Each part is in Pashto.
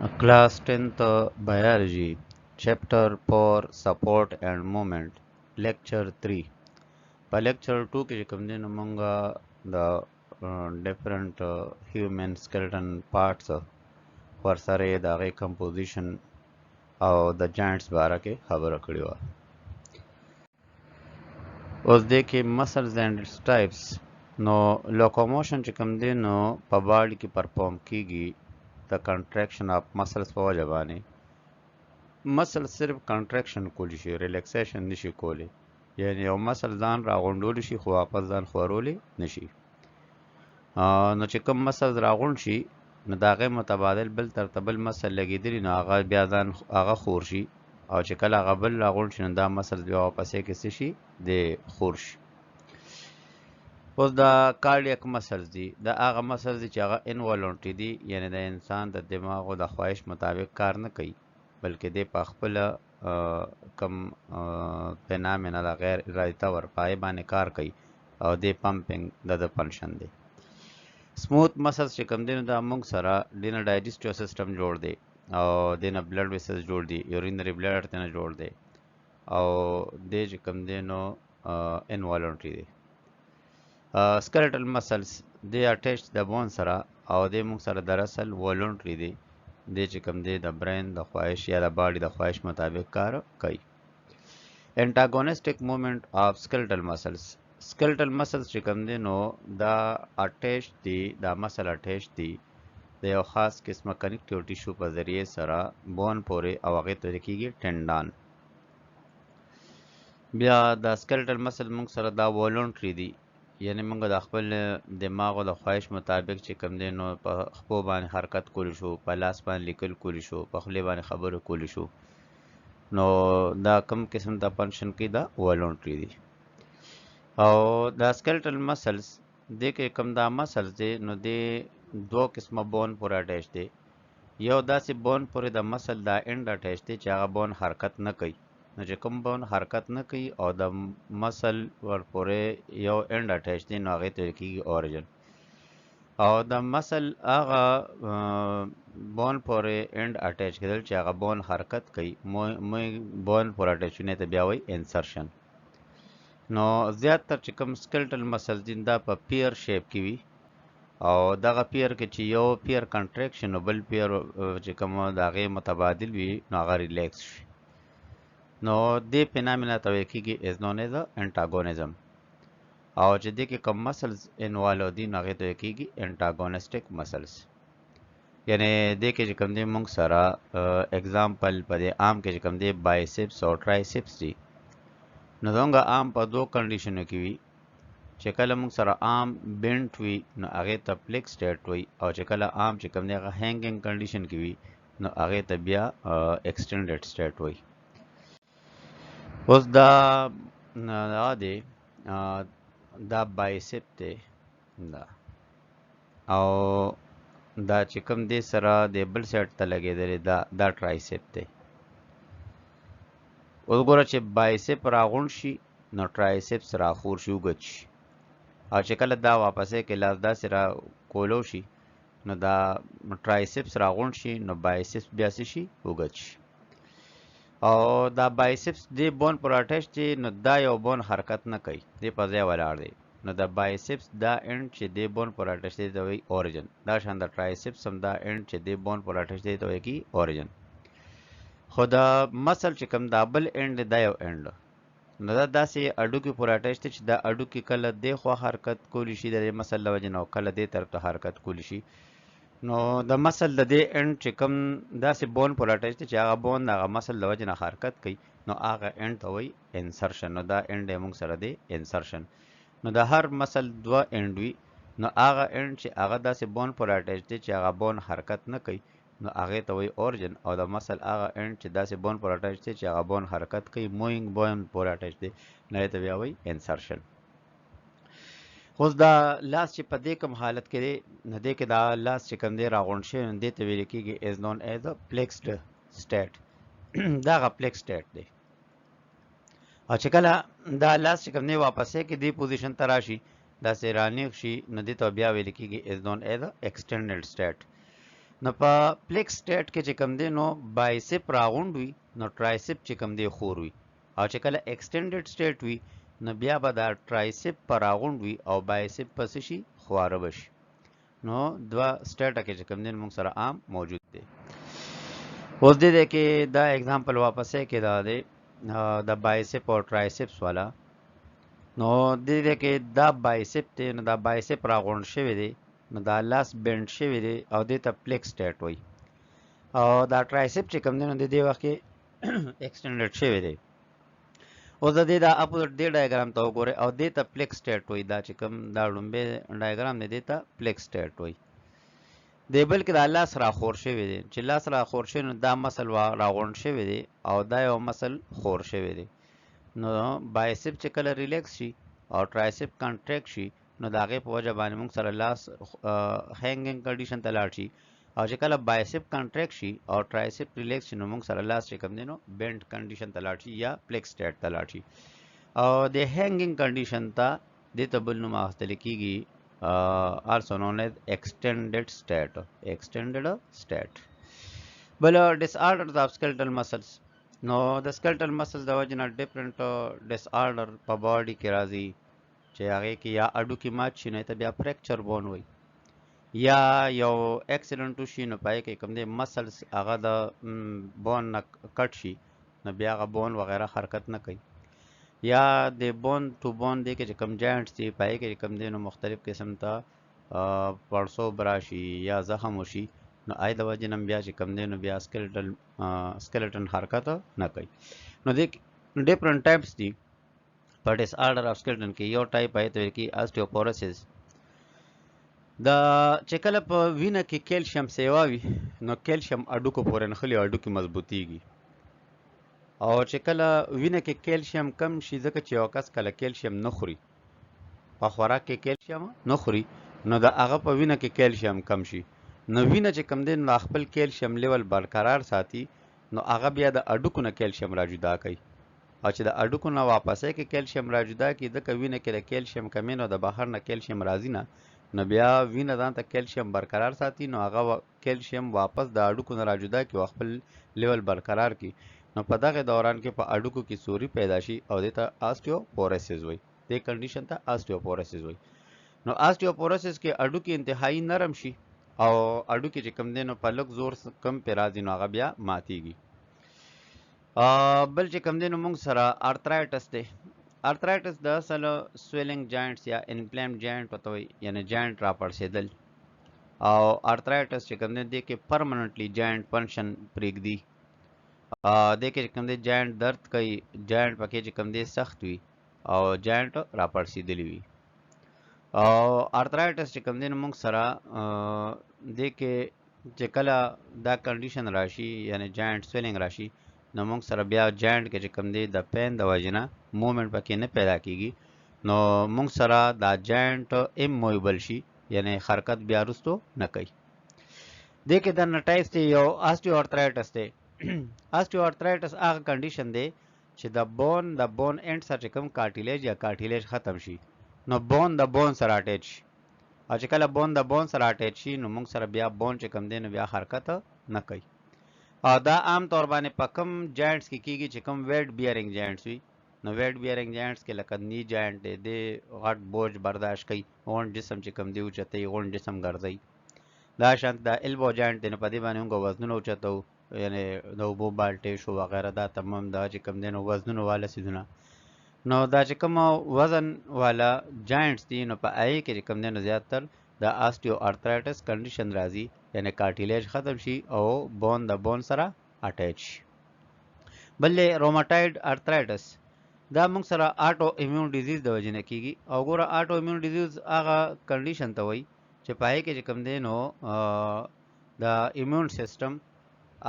Class 10th Biology, Chapter 4 Support and Movement, Lecture 3. په Lecture 2 کې چې کوم دي نو مونږه د different human skeleton parts ورسره د هغې composition او د joints باره کې خبره کړې وه. اوس دې کې muscles and its types نو locomotion چې کوم دی نو په باډي کې پرفارم کیږي د contraction of muscles په وجه باندې. مسل صرف کنټریکشن کولی شي، ریلیکسیشن نشي کولی، یعنی یو مسل ځان راغونډولی شي خو واپس ځان خورولی نشي. نو چې کوم مسل راغونډ شي نو د هغې متبادل بل طرف ته بل مسل لګېدلی نو هغه بیا ځان هغه خور شي، او چې کله هغه بل راغونډ شي نو دا مسل بیا واپسې کې څه شي د خور شي. اوس دا کارډیک مسلز دي، دا هغه مسلز دي چې هغه انوالونټري دي، یعنی د انسان د دماغ او د خواهش مطابق کار نه کوي، بلکې دی په خپله کم فینامینل غیر ارادي طور په هغې باندې کار کوي او دی پمپینګ د فنکشن دی. سموث مسلز چې کوم دی نو دا موږ سره دې نه ډایجسټیو سیسټم جوړ دی او دې نه بلډ ویسلز جوړ دي، یورینري بلډ ته نه جوړ دی او دی چې کوم دی نو انوالونټري دی. skeletal muscles they are attached د بون سره او دی موږ سره دراصل والونټري دی، دی چې کوم دی د برین د خواهش یا د باډي د خواهش مطابق کار کوي. انټاګونسټک موومنٹ آف skeletal muscles، skeletal muscles چې کوم دی نو دا اټیچ دی، دا مسل اټیچ دی د یو خاص قسمه کنیکټیو ټیشو په ذریعه سره بون پورې او هغې ته ویل کېږي ټینډان. بیا د skeletal muscle موږ سره دا والونټري دی، یعنی موږ د خپل دماغ او د خواهش مطابق چې کوم دی نو په خپو باندې حرکت کولی شو، په لاس باندې لیکل کولی شو، په خولې باندې خبرې کولی شو، نو دا کم قسم د فنکشن کې دا والونټري دی. او دا skeletal muscles دې کې کوم دا مسلز دی نو دی دوه قسمه بون پورې اټیچ دی. یو داسې بون پورې د مسل دا انډ اټیچ دی چې هغه بون حرکت نه کوي، نو چې کوم بون حرکت نه کوي او د مسل ورپورې یو انډ اټیچ دی نو هغې ته ویل کېږي اورجن. او د مسل هغه بون پورې انډ اټیچ کېدل چې هغه بون حرکت کوي، بون پورې اټیچ شونې ته بیا وایي انسرشن. نو زیاتر چې کوم skeletal مسل دي دا په پیر شیپ کې وي او دغه پیر کې چې یو پیر کنټریکشن او بل پیر چې کوم د هغې متبادل وي نو هغه ریلیکس شي، نو دې فینامینا ته ویل کېږي از نون ایز انټاګونیزم. او چې دې کې کوم مسلز انوالو دي نو هغې ته ویل کېږي انټاګونسټک مسلز. یعنی دې کې چې کوم دی موږ سره اګزامپل په دې عام کې چې کوم دی بایسپس او ټرایسپس دي، نو زموږ عام په دوه کنډیشنو کې وي، چې کله موږ سره عام بینټ وي نو هغې ته پلیک سټیټ وي، او چې کله عام چې کوم دی هغه هینګینګ کنډیشن کې وي نو هغې ته بیا ایکسټینډډ سټیټ وي. اوس دا دی دا بایسپ دی دا، او دا چې کوم دی سره د بل سایډ ته لګېدلی دا ټرایسپ دی. اوس ګوره چې بایسپ راغونډ شي نو ټرایسپس راخور شي، اوږد شي، او چې کله دا واپسې کې لاس داسې را کولو شي نو دا ټرایسپس راغونډ شي نو بایسپس بیا څه شي اوږد شي. او دا بایسپس دی بون پر اټیچ دی نو دا یو بون حرکت نه کوي، دی په ځای ولاړ دی، نو د بایسپس دا انډ چې دی بون پر اټیچ دی ته وایي اورجن. دا شان د ټرایسپس هم دا انډ چې دی بون پر اټیچ دی ته وایي کېږي اورجن. خو د مسل چې کوم دا بل انډ دی دا یو انډ نو دا داسې اډوکي پورې اټیچ دی چې دا اډوکي کله دې خوا حرکت کولی شي د دې مسل له وجې نه او کله دې طرف ته حرکت کولی شي. نو د مسل د دې انډ چې کوم داسې بون پورې اټیچ دی چې هغه بون د هغه مسل له وجې نه حرکت کوي نو هغه انډ ته وایي انسرشن. نو دا انډ یې موږ سره دی انسرشن. نو د هر مسل دوه انډ وي، نو هغه انډ چې هغه داسې بون پورې اټیچ دی چې هغه بون حرکت نه کوي نو هغې ته وایي اورجن، او د مسل هغه انډ چې داسې بون پورې اټیچ دی چې هغه بون حرکت کوي، مووینګ بون پورې اټیچ دی نو هغې ته بیا وایي انسرشن. اوس دا لاس چې په دې کوم حالت کې دی نو دې کې دا لاس چې کوم دی راغونډ شوی نو دې ته ویل کېږي از نون ایز ا پلیکسډ سټیټ. دا هغه پلیکس سټیټ دی. او چې کله دا لاس چې کوم دی واپسې کې دې پوزیشن ته راشي داسې رانیغ شي نو دې ته بیا ویل کېږي از نون ایز ا ایکسټینډډ سټیټ. نو په پلیک سټیټ کې چې کوم دی نو بایسپ راغونډ وي نو ټرایسپ چې کوم دی خور وي او چې کله ایکسټینډډ سټیټ وي نو بیا به دا ټرایسپ پر راغونډ وي او بایسپ پس شي خواره بشي نو دوه سټیټه کې چې کوم دی موږ سره عام موجود دی اوس دې کې دا اگزامپل واپس کې دا دی د بایسپ او ټرایسپس والا نو دې کې دا بایسپ ته نو دا بایسپ راغونډ شوی دی نو دا لاس بینډ شوی دی او دې ته پلیک سټیټ وایي او دا ټرایسپ چې کوم دی نو د دې وخت کې ایکسټینډډ شوی دی اوس د دې دا اپوزټ دې ډایګرام ته وګورئ او دې ته پلیک سټیټ وایي دا چې کوم دا لومبه ډایګرام دی دې ته پلیک سټیټ وایي دی بلکې دا لاس راخور شوی دی چې لاس راخور شوی نو دا مسل راغونډ شوی دی او دا یو مسل خور شوی دی نو بایسپ چې کله ریلیکس شي او ټرایسپ کنټریکټ شي نو د هغې په وجه باندې موږ سره لاس هینګینګ کنډیشن ته لاړ شي او چې کله بایسپ کنټریکټ شي او ټرایسپ ریلیکس شي نو موږ سره لاس چې کوم دی نو بینډ کنډیشن ته لاړ شي یا پلیک سټیټ ته لاړ شي او د هینګینګ کنډیشن ته دې ته بل نوم اخیستل کېږي also known as extended state بل disorders of skeletal muscles نو د skeletal muscles د وجه نه different disorder په باډي کې راځي چې هغې کې یا اډوکي مات شي نو ته بیا فریکچر بون وایي یا یو اکسیډنټ وشي نو پای کې کوم دی مسلس هغه د بون نه کټ شي نو بیا هغه بون وغیره حرکت نه کوي یا د بون ټو بون دی کې چې کوم جاینټس دي پای کې کوم دی نو مختلف قسم ته پړسوب راشي یا زخم وشي نو آی د وجې نه بیا چې کوم دی نو بیا سکeleton حرکت نه کوي نو د ډیفرنٹ ټایپس دي په ډس آرډر اف سکeleton کې یو ټایپ آی ته ویل کېږي آسټیوپوروسس دا چې کله په وینه کې کیلشیم سیوا وي نو کیلشیم اډوکو پورې نښلي او اډوکې مضبوطیږي او چې کله وینه کې کیلشیم کم شي ځکه چې یو کس کله کیلشیم نه خوري په خوراک کې کیلشیم نه خوري نو د هغه په وینه کې کیلشیم کم شي نو وینه چې کم دی نو خپل کیلشیم لیول برقرار ساتي نو هغه بیا د اډوکو نه کیلشیم را جدا کوي او چې د اډوکو نه واپسې کې کیلشیم را جدا کړي ځکه وینه کې د کیلشیم کمی نو د بهر نه کیلشیم راځي نه نو بیا وینه ځان ته کیلشیم برقرار ساتي نو هغه کیلشیم واپس د اډوکو نه را جدا کړي او خپل لیول برقرار کړي نو په دغه دوران کې په اډوکو کې سوري پیدا شي او دې ته آسټیوپوروسس وایي دې کنډیشن ته آسټیوپوروسس وایي نو آسټیوپوروسس کې اډوکې انتهایی نرم شي او اډوکې چې کم دی نو په لږ زور کم پې راځي نو هغه بیا ماتیږي بل چې کم دی نو موږ سره ارترایټس دی ارترایټس د اصل سویلنګ جاینټس یا انفلیمډ جاینټ ورته وایي یعنې جاینټ را پړسېدل او ارترایټس چې کم دی دې کې پرمننټلی جاینټ فنکشن پرېږدي دې کې چې کوم دی جاینټ درد کوي جاینټ پکې چې کوم دی سخت وي او جاینټ را پړسېدلی وي او ارترایټس چې کوم دی نو موږ سره دې کې چې کله دا کنډیشن راشي یعنی جاینټ سویلنګ راشي نو موږ سره بیا جاینټ کې چې کوم دی د پین د وجې نه موومنټ پکې نه پیدا کېږي نو موږ سره دا جاینټ اموویبل شي یعنی حرکت بیا وروستو نه کوي دې کې د ټایپس دی یو آسټیوارترایټس دی آسټیوارترایټس هغه کنډیشن دی چې د بون اینډ سره چې کوم کارټیلیج یا کارټیلیج ختم شي نو بون د بون سره اټیچ شي او چې کله بون د بون سره اټیچ شي نو موږ سره بیا بون چې کوم دی نو بیا حرکت نه کوي او دا عام طور باندې په کم جاینټس کې کېږي چې کوم ویټ بیئرنګ جاینټس وي نو ویټ بیئرنګ جاینټس کې لکه نی جاینټ دی د غټ بوج برداشت کوي غونډ جسم چې کوم دی اوچتوي غونډ جسم ګرځوي دا شانت د البو جاینټ دی نو په دې باندې موږ وزنونه اوچتو یعنی د اوبو بالټې شو وغیره دا تمام دا چې کوم دی نو وزنونه والا څیزونه نو دا چې کوم وزن والا جاینټس دي نو په هغې کې چې کوم دی نو زیاتر د آسټیو ارترایټس کنډیشن راځي یعنی کارټیلیج ختم شي او بون د بون سره اټیچ شي بل روماټایډ ارترایټس دا موږ سره آټو ایمیون ډیزیز د وجې نه کېږي او ګوره آټو ایمیون ډیزیز هغه کنډیشن ته وایي چې په هغې کې چې کوم دی نو د ایمیون سیسټم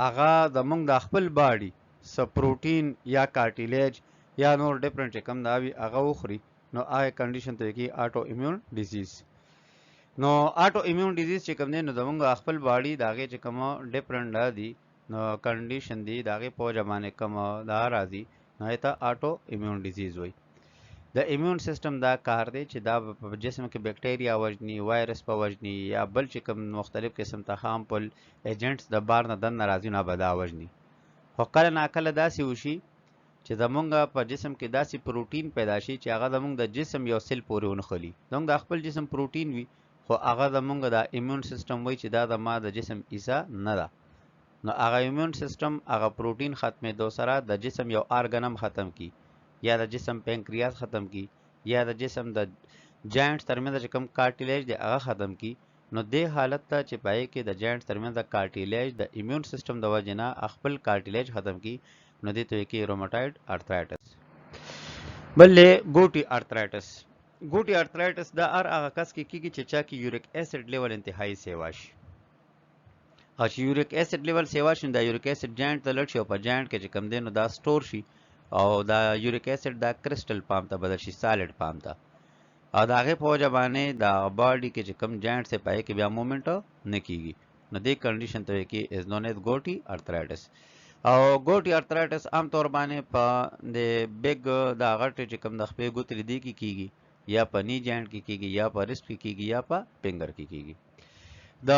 هغه زموږ د خپل باډي څه پروټین یا کارټیلیج یا نور ډیفرنٹ چې کوم دا وي هغه وخوري نو هغه کنډیشن ته کېږي آټو ایمیون ډیزیز نو آټو ایمیون ډیزیز چې کوم دی نو زموږ خپل باډي د هغې چې کوم ډیفرنٹ دا دي نو کنډیشن دي د هغې په وجه باندې کوم دا راځي نو هغې ته آټو ایمیون ډیزیز وایي د ایمیون سیستم دا کار دی چې دا په جسم کې بکټیریا وژني، وایرس په وژني، یا بل چې کوم مختلف قسم ته هارمفل ایجنټس د بار نه دننه راځي نه به دا وژني. خو کله ناکله داسې وشي چې زمونږ په جسم کې داسې پروټین پیدا شي چې هغه زمونږ د جسم یو سیل پورې ونښلي. زمونږ د خپل جسم پروټین وي خو هغه زمونږ د ایمیون سیستم وایي چې دا زما د جسم حصه نه ده. نو هغه ایمیون سیستم هغه پروټین ختمېدو سره د جسم یو ارګنم ختم کی، یا د جسم پنکریاس ختم کی، یا د جسم د جاینټس ترمنځ چې کوم کارټیلیج دی هغه ختم کی. نو دې حالت ته چې پای کې د جاینټس ترمنځ د کارټیلیج د ایمیون سیستم د وجې نه خپل کارټیلیج ختم کی، نو دې ته کې روماتویډ ارترایټس. بلې ګوټي ارترایټس. ګوټي ارترایټس دا هغه کس کې کیږي چې چا کې یوریک اسید لیول انتهایی سیوا شي. او چې یوریک اسید لیول سیوا شي دا یوریک اسید جاینټ ته لټ شي او په جاینټ کې چې کم دی نو دا سٹور شي او دا یوریک اسید دا کرسټل فارم ته بدل شي، سالډ فارم ته. او د هغې په وجه باندې د باډي کې چې کم جاینټ سه پای کې بیا موومنټ نه کیږي، نو دې کنډیشن ته کې از نون ایز ګوټي ارترایټس. او ګوټي ارترایټس عام طور باندې په د بیگ د غټ چې کم د خپې ګوتې دی کې کیږي، یا په نی جاینټ کې کیږي، یا په ریسټ کې کیږي، یا په فنگر کې کیږي. د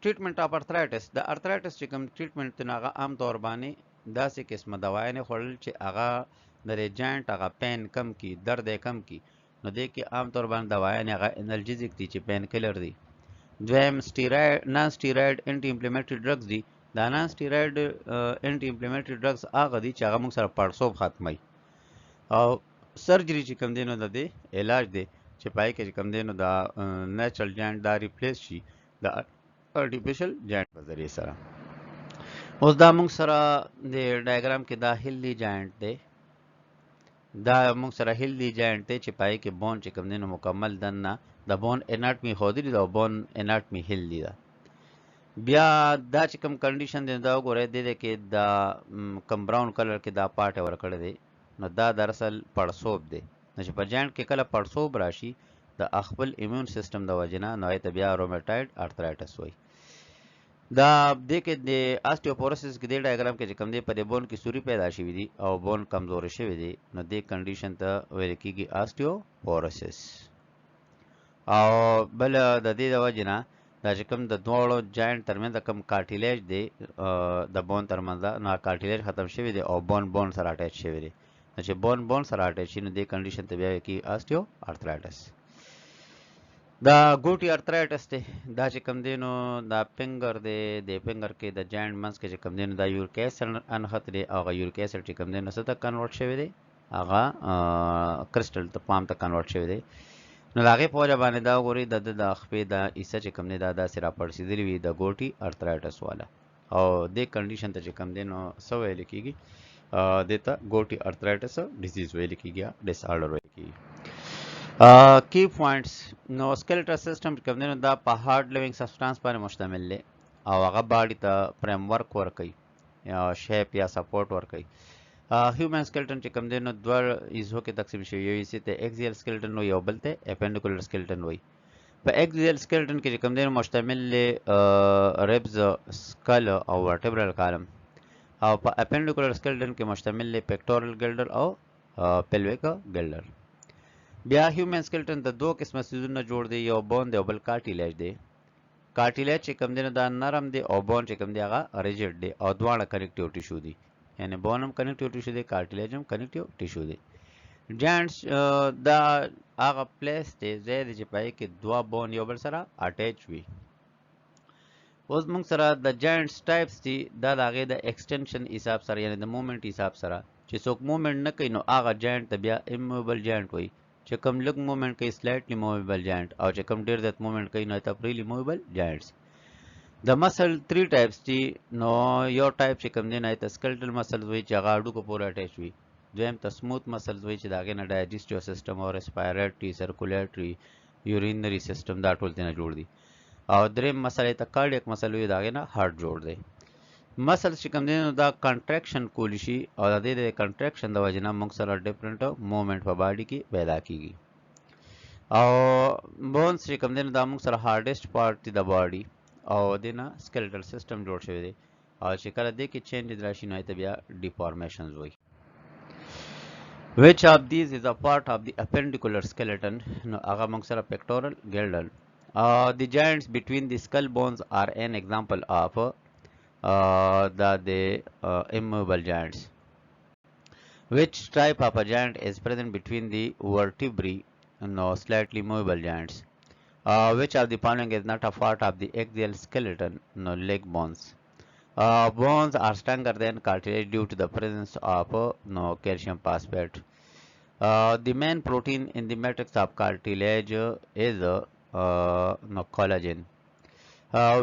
ټریټمنټ اف ارترایټس، د ارترایټس چې کوم ټریټمنټ ته هغه عام طور باندې داسې قسمه دوايانې خوړل چې هغه د جاینټ هغه پین کم کی، درد کم کی. نو دې کې عام طور باندې دوايانې هغه انالجیزیک دي چې پین کلر دي. دویم سټیراید، نان سټیراید انټي انفلیمیټری ډرګز دي. دا نان سټیراید انټي انفلیمیټری ډرګز هغه دي چې هغه موږ سره پړسوب ختمي. او سرجری چې کوم دی نو د دې علاج دی چې پای کې کوم دی نو دا نیچرل جاینټ دا ریپلیس شي د ارټیفیشل جاینټ په ذریعه سره. اوس دا موږ سره د ډایګرام کې دا هیلدی جاینټ دی، دا موږ سره هیلدی جاینټ دی چې پای کې بون چې کوم دی نو مکمل دننه د بون اناټمی خودري دا بون اناټمی هیلدی ده. بیا دا چې کوم کنډیشن دی دا وګورئ د دې کې دا کم براون کلر کې دا پارت ورکړی دی، نو دا دراصل پړسوب دی. نو چې په جاینټ کې کله پړسوب راشي د خپل ایمیون سیستم د وجنه نو ته بیا روماتویډ ارترایټس وایي. دا د کې د آستیوپوروسس کې د ډایګرام کې چې کوم دی په دې بون کې سوري پیدا شوی دی او بون کمزور شوی دی، نو د کنډیشن ته ویل کېږي آستیوپوروسس. او بل د دې د وجنه دا چې کوم د دوړو جاینټ ترمنځ کوم کارټیلیج دی د بون ترمنځ نو کارټیلیج ختم شوی دی او بون سره اٹیچ شوی دی. چې بون سره اٹیچ شي نو د کنډیشن ته بیا کې آستیو ارترایټس. دا ګوټي ارترایټس دی دا چې کوم دی نو دا فنگر دی، د فنگر کې د جاینټ منځ کې چې کوم دی نو دا یوریک اسید انخت دی او هغه یوریک اسید چې کوم دی نو څه ته کنورټ شوی دی، هغه کرسټل ته فارم ته کنورټ شوی دی. نو د هغې په وجه باندې دا وګورئ د خپې د حصه چې کوم دی دا داسې راپړسېدلي وي د ګوټي ارترایټس والا. او دې کنډیشن ته چې کوم دی نو څه ویل کېږي، دې ته ګوټي ارترایټس ډیزیز ویل کېږي یا ډس آرډر ویل کېږي. کی پوینټس نو سکیلټل سیستم کوم دی نو دا په هارډ لیوینګ سبسټانس باندې مشتمل دی او هغه باډي ته فریم ورک ورکوي یا شیپ یا سپورټ ورکوي. هیومن سکیلټن چې کوم دی نو دوه ایزو کې تقسیم شوی، یو یې ته ایکزیل سکیلټن وایي او بل ته اپنډیکولر سکیلټن وایي. په ایکزیل سکیلټن کې چې کوم دی نو مشتمل دی ریبز، سکل او ورټبرل کالم، او په اپنډیکولر سکیلټن کې مشتمل دی پیکټورل ګلډر او پیلویک ګلډر. بیا هیومن سکیلټن د دوه قسمه سیزونه جوړ دی، یو بون دی او بل کارټیلیج دی. کارټیلیج چې کوم دی نو دا نرم دی او بون چې کوم دی هغه ریجډ دی او دواړه کنیکټیو ټیشو دی، یعنی بون هم کنیکټیو ټیشو دی، کارټیلیج هم کنیکټیو ټیشو دی. جاینټس دا هغه پلیس دی ځای دی چې پای کې دوه بون یو بل سره اٹیچ وي. اوس موږ سره د جاینټس ټایپس دي، دا د هغې د ایکسټنشن حساب سره یعنی د موومنټ حساب سره چې څوک موومنټ نه کوي نو هغه جاینټ ته بیا اموویبل جاینټ وایي. چې کوم لږ موومنټ کوي سلایټلی موویبل جاینټ، او چې کوم ډېر زیات موومنټ کوي نو ته فریلی موویبل جاینټس. د مسل 3 ټایپس دي، نو یو ټایپ چې کوم دی نو ته سکلټل مسلز وایي چې هغه هډوکو پورې اټیچ وي. دویم ته سموث مسلز وایي چې د هغې نه ډایجسټیو سیسټم او ریسپایریټري، سرکولیټري، یورینري سیسټم دا ټول ترې نه جوړ دي. او دریم مسله ته کارډیک مسل وایي، د هغې نه هارټ جوړ دی. مسلز چې کوم دی نو دا کنټریکشن کولی شي او د دې د کنټریکشن د وجې نه موږ سره ډفرنټ موومنټ په باډي کې پیدا کیږي. او بونس چې کوم دی نو دا موږ سره هارډیسټ پارټ دی د باډي او دې نه سکیلټل سیسټم جوړ شوی دی، او چې کله دې کې چینجز راشي نو ته بیا ډیفارمیشنز وایي. Which of these is a part of the appendicular skeleton? No, aga mangsara pectoral, geldal. The joints between the skull bones are an example of the immovable joints. Which type of a joint is present between the vertebrae? No, slightly movable joints. Which of the following is not a part of the axial skeleton? No, leg bones. Bones are stronger than cartilage due to the presence of no calcium phosphate. The main protein in the matrix of cartilage is no, collagen.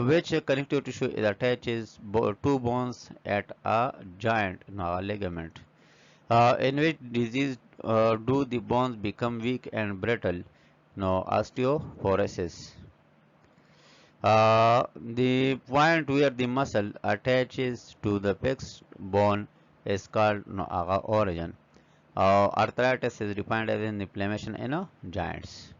Which connective tissue is attaches two bones at a joint, no, ligament. In which disease do the bones become weak and brittle? No, osteoporosis. The point where the muscle attaches to the fixed bone is called no, origin. Arthritis is defined as an inflammation in joints.